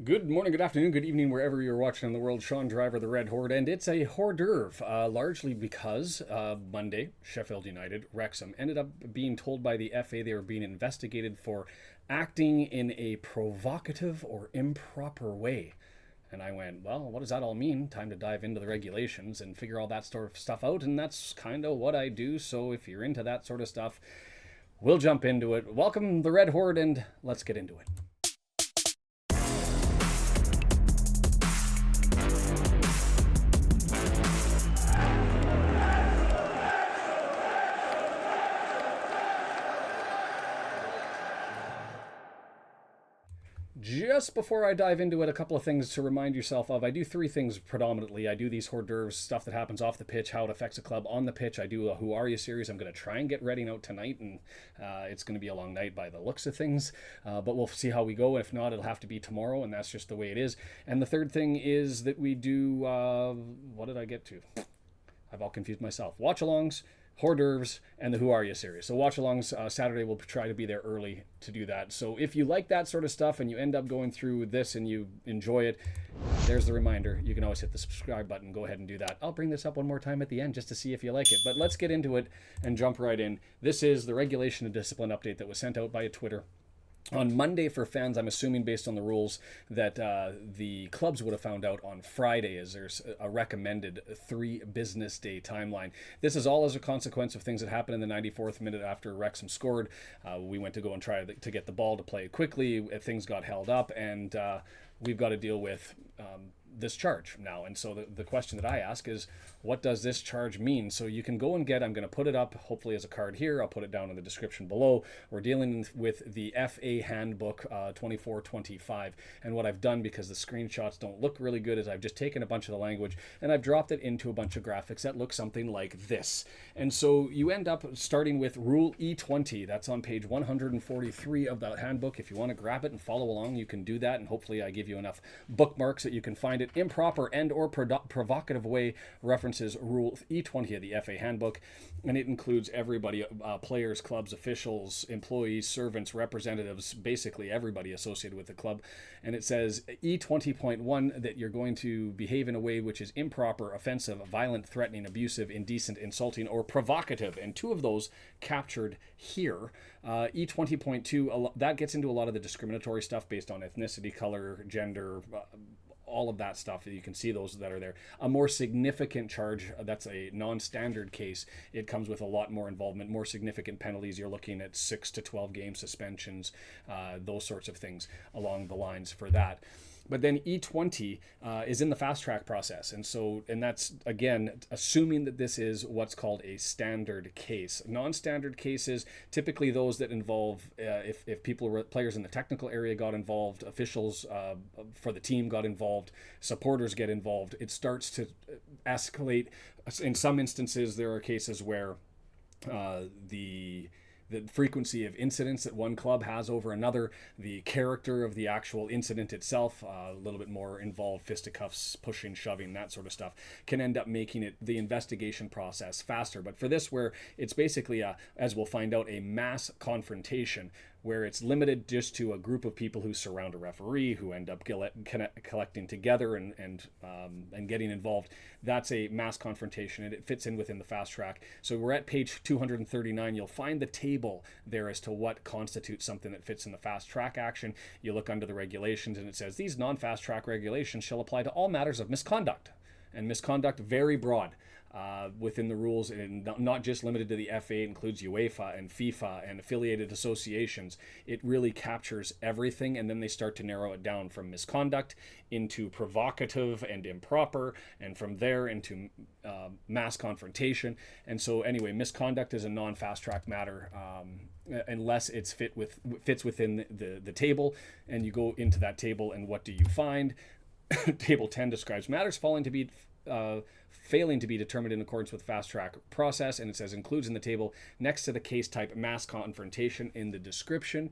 Good morning, good afternoon, good evening, wherever you're watching in the world. Sean Driver, the Red Horde, and it's a hors d'oeuvre, largely because Monday, Sheffield United, Wrexham, ended up being told by the FA they were being investigated for acting in a provocative or improper way. And I went, well, what does that all mean? Time to dive into the regulations and figure all that sort of stuff out, and that's kind of what I do. So if you're into that sort of stuff, we'll jump into it. Welcome, the Red Horde, and let's get into it. Just before I dive into it, a couple of things to remind yourself of. I do three things predominantly. I do these hors d'oeuvres, stuff that happens off the pitch, how it affects a club on the pitch. I do a Who Are You series. I'm going to try and get Reading out tonight, and it's going to be a long night by the looks of things. But we'll see how we go. If not, it'll have to be tomorrow, and that's just the way it is. And the third thing is that we do, what did I get to? I've all confused myself. Watch-alongs, hors d'oeuvres, and the Who Are You series. So watch-alongs, Saturday we'll try to be there early to do that. So if you like that sort of stuff and you end up going through this and you enjoy it, there's the reminder. You can always hit the subscribe button. Go ahead and do that. I'll bring this up one more time at the end just to see if you like it. But let's get into it and jump right in. This is the regulation and discipline update that was sent out by Twitter on Monday for fans. I'm assuming based on the rules that the clubs would have found out on Friday, as there's a recommended 3 business day timeline. This is all as a consequence of things that happened in the 94th minute after Wrexham scored. We went to go and try to get the ball to play quickly. Things got held up, and we've got to deal with this charge now. And so the question that I ask is, what does this charge mean? So you can go and get, I'm going to put it up hopefully as a card here. I'll put it down in the description below. We're dealing with the FA Handbook 2425. And what I've done, because the screenshots don't look really good, is I've just taken a bunch of the language and I've dropped it into a bunch of graphics that look something like this. And so you end up starting with Rule E20. That's on page 143 of that handbook. If you want to grab it and follow along, you can do that. And hopefully I give you enough bookmarks that you can find it. Improper and or provocative way references Rule E20 of the FA Handbook, and it includes everybody, players, clubs, officials, employees, servants, representatives, basically everybody associated with the club. And it says E20.1 that you're going to behave in a way which is improper, offensive, violent, threatening, abusive, indecent, insulting, or provocative. And 2 of those captured here. E20.2, that gets into a lot of the discriminatory stuff based on ethnicity, color, gender, all of that stuff. You can see those that are there. A more significant charge, that's a non-standard case. It comes with a lot more involvement, more significant penalties. You're looking at 6 to 12 game suspensions, those sorts of things along the lines for that. But then E20 is in the fast track process. And that's, again, assuming that this is what's called a standard case. Non-standard cases, typically those that involve, if players in the technical area got involved, officials for the team got involved, supporters get involved, it starts to escalate. In some instances, there are cases where the frequency of incidents that one club has over another, the character of the actual incident itself, a little bit more involved, fisticuffs, pushing, shoving, that sort of stuff, can end up making it the investigation process faster. But for this, where it's basically, as we'll find out, a mass confrontation, where it's limited just to a group of people who surround a referee, who end up collecting together and getting involved. That's a mass confrontation, and it fits in within the fast track. So we're at page 239. You'll find the table there as to what constitutes something that fits in the fast track action. You look under the regulations, and it says these non-fast track regulations shall apply to all matters of misconduct. And misconduct, very broad. Within the rules, and not just limited to the FA, it includes UEFA and FIFA and affiliated associations. It really captures everything, and then they start to narrow it down from misconduct into provocative and improper, and from there into mass confrontation. And so anyway, misconduct is a non-fast track matter unless it's fits within the table, and you go into that table, and what do you find? Table 10 describes matters failing to be determined in accordance with fast track process, and it says includes in the table next to the case type mass confrontation in the description.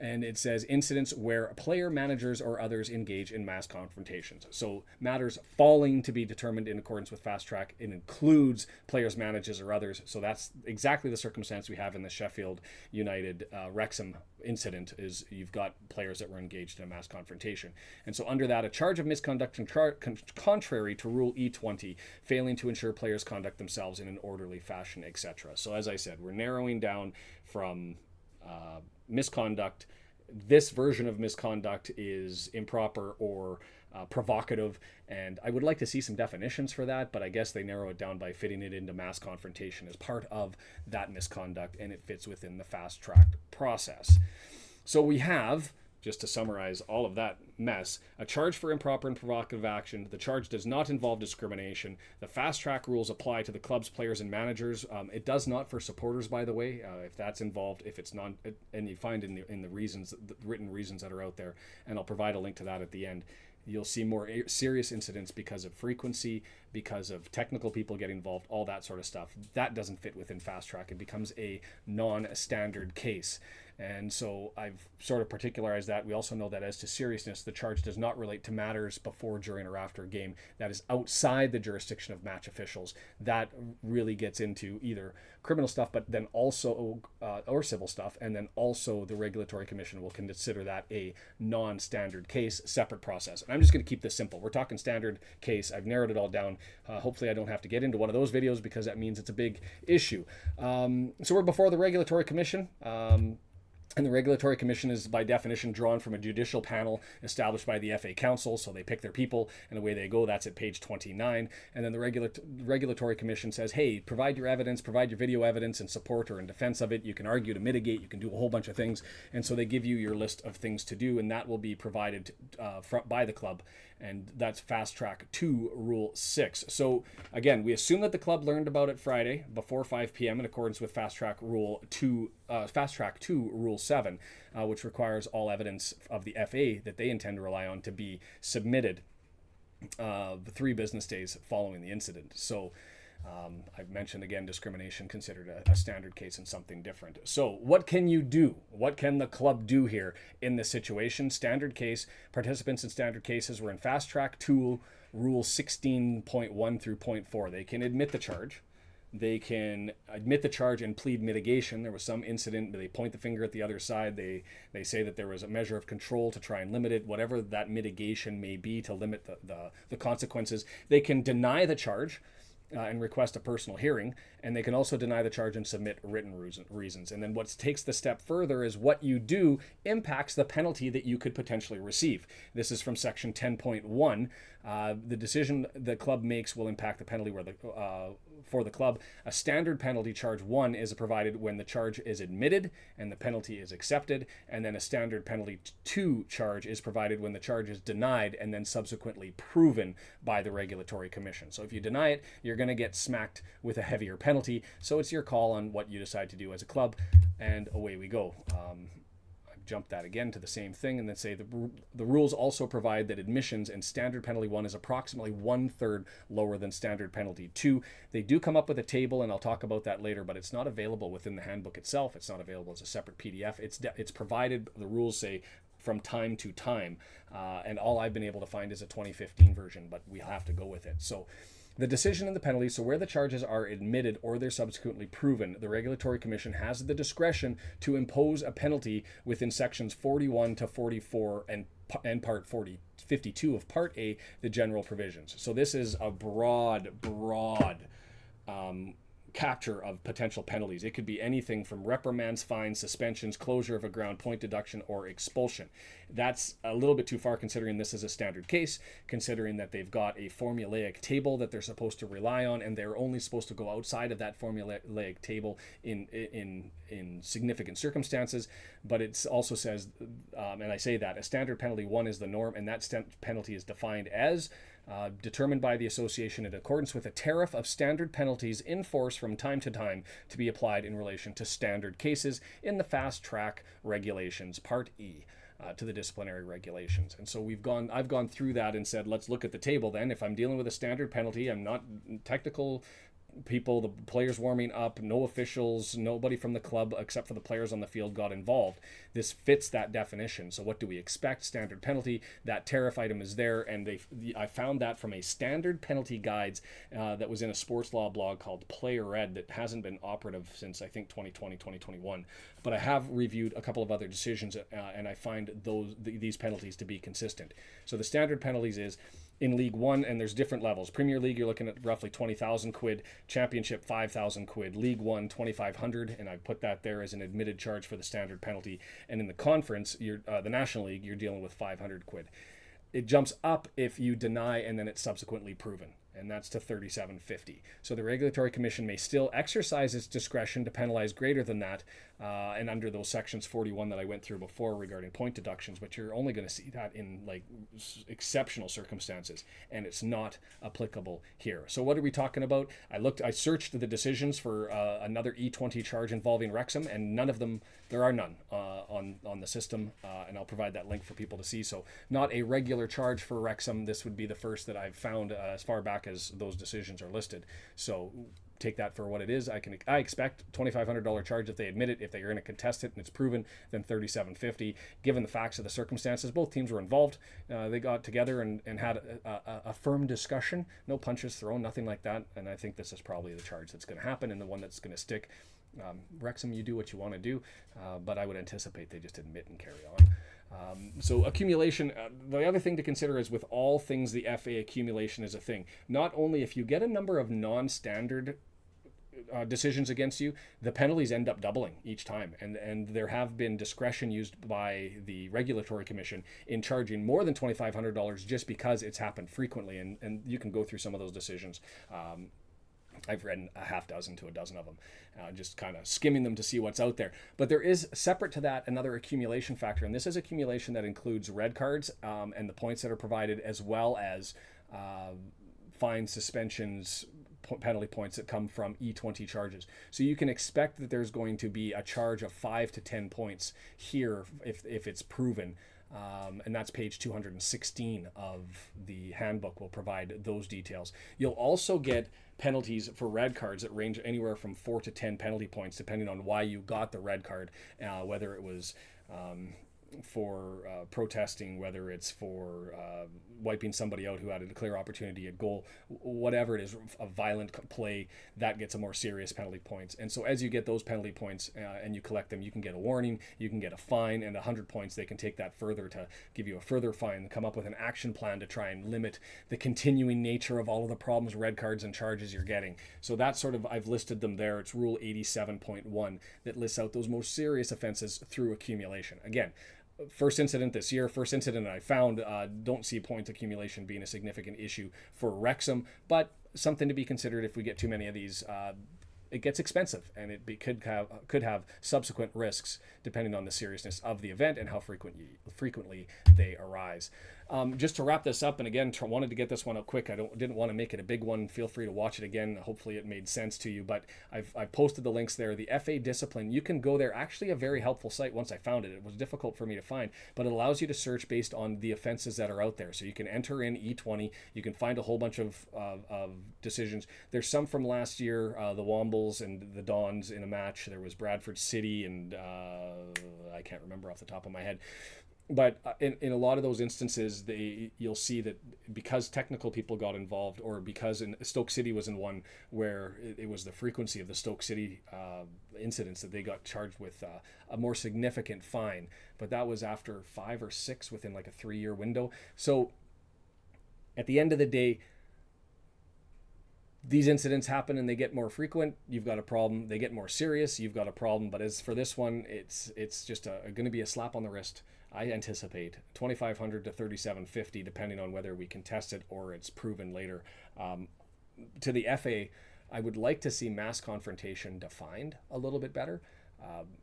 And it says incidents where player managers or others engage in mass confrontations. So matters falling to be determined in accordance with fast track. It includes players, managers, or others. So that's exactly the circumstance we have in the Sheffield United Wrexham incident. Is you've got players that were engaged in a mass confrontation. And so under that, a charge of misconduct contrary to Rule E20, failing to ensure players conduct themselves in an orderly fashion, etc. So as I said, we're narrowing down from misconduct. This version of misconduct is improper or provocative, and I would like to see some definitions for that, but I guess they narrow it down by fitting it into mass confrontation as part of that misconduct, and it fits within the fast track process. So we have, just to summarize all of that mess, a charge for improper and provocative action. The charge does not involve discrimination. The fast track rules apply to the club's players and managers. It does not for supporters, by the way, if that's involved, if it's not, and you find in the reasons, the written reasons that are out there, and I'll provide a link to that at the end. You'll see more serious incidents because of frequency, because of technical people getting involved, all that sort of stuff. That doesn't fit within fast track. It becomes a non-standard case. And so I've sort of particularized that. We also know that as to seriousness, the charge does not relate to matters before, during, or after a game that is outside the jurisdiction of match officials. That really gets into either criminal stuff, but then also, or civil stuff, and then also the Regulatory Commission will consider that a non-standard case, separate process. And I'm just going to keep this simple. We're talking standard case. I've narrowed it all down. Hopefully I don't have to get into one of those videos because that means it's a big issue. So we're before the Regulatory Commission. And the Regulatory Commission is by definition drawn from a judicial panel established by the FA Council. So they pick their people and away they go. That's at page 29. And then the Regulatory Commission says, hey, provide your evidence, provide your video evidence in support or in defense of it. You can argue to mitigate. You can do a whole bunch of things. And so they give you your list of things to do, and that will be provided by the club. And that's fast track to Rule 6. So again, we assume that the club learned about it Friday before 5 p.m. in accordance with fast track to Rule 7, which requires all evidence of the FA that they intend to rely on to be submitted the 3 business days following the incident. So I've mentioned again, discrimination considered a standard case and something different. So what can you do? What can the club do here in this situation? Standard case, participants in standard cases were in fast track to Rule 16.1 through 0.4. They can admit the charge. They can admit the charge and plead mitigation. There was some incident, they point the finger at the other side. They say that there was a measure of control to try and limit it, whatever that mitigation may be to limit the consequences. They can deny the charge and request a personal hearing, and they can also deny the charge and submit written reasons. And then what takes the step further is what you do impacts the penalty that you could potentially receive. This is from section 10.1. The decision the club makes will impact the penalty for the club. A standard penalty charge 1 is provided when the charge is admitted and the penalty is accepted, and then a standard penalty 2 charge is provided when the charge is denied and then subsequently proven by the Regulatory Commission. So if you deny it, you're going to get smacked with a heavier penalty. So it's your call on what you decide to do as a club, and away we go. Jump that again to the same thing and then say the rules also provide that admissions and standard penalty 1 is approximately 1/3 lower than standard penalty 2. They do come up with a table, and I'll talk about that later, but it's not available within the handbook itself. It's not available as a separate PDF. It's provided, the rules say, from time to time, and all I've been able to find is a 2015 version, but we have to go with it. So the decision and the penalty, so where the charges are admitted or they're subsequently proven, the Regulatory Commission has the discretion to impose a penalty within sections 41 to 44 and part 52 of Part A, the general provisions. So this is a broad capture of potential penalties. It could be anything from reprimands, fines, suspensions, closure of a ground, point deduction, or expulsion. That's a little bit too far considering this is a standard case, considering that they've got a formulaic table that they're supposed to rely on, and they're only supposed to go outside of that formulaic table in significant circumstances. But it also says, and I say that, a standard penalty 1 is the norm, and that penalty is defined as determined by the association in accordance with a tariff of standard penalties in force from time to time to be applied in relation to standard cases in the fast track regulations, Part E, to the disciplinary regulations. And so I've gone through that and said, let's look at the table then. If I'm dealing with a standard penalty, I'm not technical people, the players warming up, no officials, nobody from the club except for the players on the field got involved, this fits that definition. So what do we expect? Standard penalty. That tariff item is there, and I found that from a standard penalty guides that was in a sports law blog called Player Ed that hasn't been operative since I think 2020, 2021. But I have reviewed a couple of other decisions, and I find these penalties to be consistent. So the standard penalties is in League One, and there's different levels. Premier League, you're looking at roughly 20,000 quid. Championship, 5,000 quid. League One, 2,500, and I put that there as an admitted charge for the standard penalty. And in the conference, the National League, you're dealing with 500 quid. It jumps up if you deny and then it's subsequently proven, and that's to 37.50. So the Regulatory Commission may still exercise its discretion to penalize greater than that, and under those sections 41 that I went through before regarding point deductions, but you're only going to see that in like exceptional circumstances, and it's not applicable here. So what are we talking about? I searched the decisions for another E20 charge involving Wrexham, and there are none on the system, and I'll provide that link for people to see. So not a regular charge for Wrexham. This would be the first that I've found as far back as those decisions are listed. So take that for what it is. I expect $2,500 charge if they admit it. If they're going to contest it and it's proven, then $37.50. Given the facts of the circumstances, both teams were involved. They got together and had a firm discussion. No punches thrown, nothing like that. And I think this is probably the charge that's going to happen and the one that's going to stick. Wrexham, you do what you want to do, but I would anticipate they just admit and carry on. So accumulation, the other thing to consider is with all things the FA, accumulation is a thing. Not only if you get a number of non-standard decisions against you, the penalties end up doubling each time, and there have been discretion used by the Regulatory Commission in charging more than $2,500 just because it's happened frequently, and you can go through some of those decisions. I've read a half dozen to a dozen of them, just kind of skimming them to see what's out there. But there is, separate to that, another accumulation factor, and this is accumulation that includes red cards and the points that are provided, as well as fines, suspensions, penalty points that come from E20 charges. So you can expect that there's going to be a charge of 5 to 10 points here if it's proven. And that's page 216 of the handbook will provide those details. You'll also get penalties for red cards that range anywhere from 4 to 10 penalty points, depending on why you got the red card, whether it was for protesting, whether it's for wiping somebody out who had a clear opportunity at goal, whatever it is, a violent play, that gets a more serious penalty points. And so as you get those penalty points and you collect them, you can get a warning, you can get a fine, and 100 points, they can take that further to give you a further fine, come up with an action plan to try and limit the continuing nature of all of the problems, red cards and charges you're getting. So that's sort of, I've listed them there. It's Rule 87.1 that lists out those most serious offenses through accumulation. Again, first incident this year, first incident I found, don't see point accumulation being a significant issue for Wrexham, but something to be considered if we get too many of these. It gets expensive, and it could have subsequent risks depending on the seriousness of the event and how frequently they arise. Just to wrap this up, and again, wanted to get this one up quick. Didn't want to make it a big one. Feel free to watch it again. Hopefully it made sense to you, but I've posted the links there. The FA Discipline, you can go there. Actually a very helpful site once I found it. It was difficult for me to find, but it allows you to search based on the offenses that are out there. So you can enter in E20. You can find a whole bunch of decisions. There's some from last year, the Wombles and the Dons in a match. There was Bradford City and I can't remember off the top of my head. But in a lot of those instances, you'll see that because technical people got involved, or because Stoke City was in one where it was the frequency of the Stoke City incidents that they got charged with a more significant fine. But that was after 5 or 6 within like a 3-year window. So at the end of the day, these incidents happen and they get more frequent, you've got a problem. They get more serious, you've got a problem. But as for this one, it's just going to be a slap on the wrist. I anticipate $2,500 to $37.50, depending on whether we contest it or it's proven later. To the FA, I would like to see mass confrontation defined a little bit better.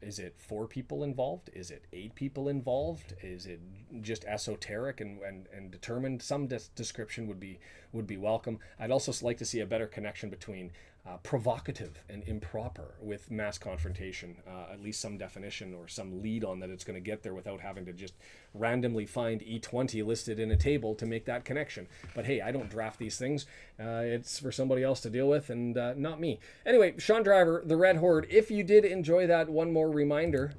Is it 4 people involved? Is it 8 people involved? Is it just esoteric and determined? Some description would be welcome. I'd also like to see a better connection between provocative and improper with mass confrontation, at least some definition or some lead on that it's going to get there without having to just randomly find E20 listed in a table to make that connection. But hey, I don't draft these things. It's for somebody else to deal with, and not me. Anyway, Sean Driver, the Red Horde. If you did enjoy that, one more reminder.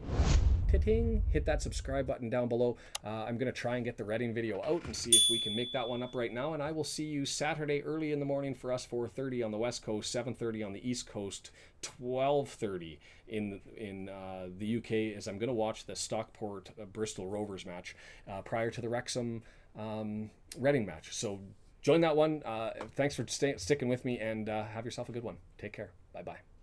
ta-ting, hit that subscribe button down below. I'm going to try and get the Reading video out and see if we can make that one up right now. And I will see you Saturday early in the morning for us, 4:30 on the West Coast, 7:30 on the East Coast, 12:30 in the UK, as I'm going to watch the Stockport Bristol Rovers match prior to the Wrexham Reading match. So join that one. Thanks for sticking with me, and have yourself a good one. Take care. Bye-bye.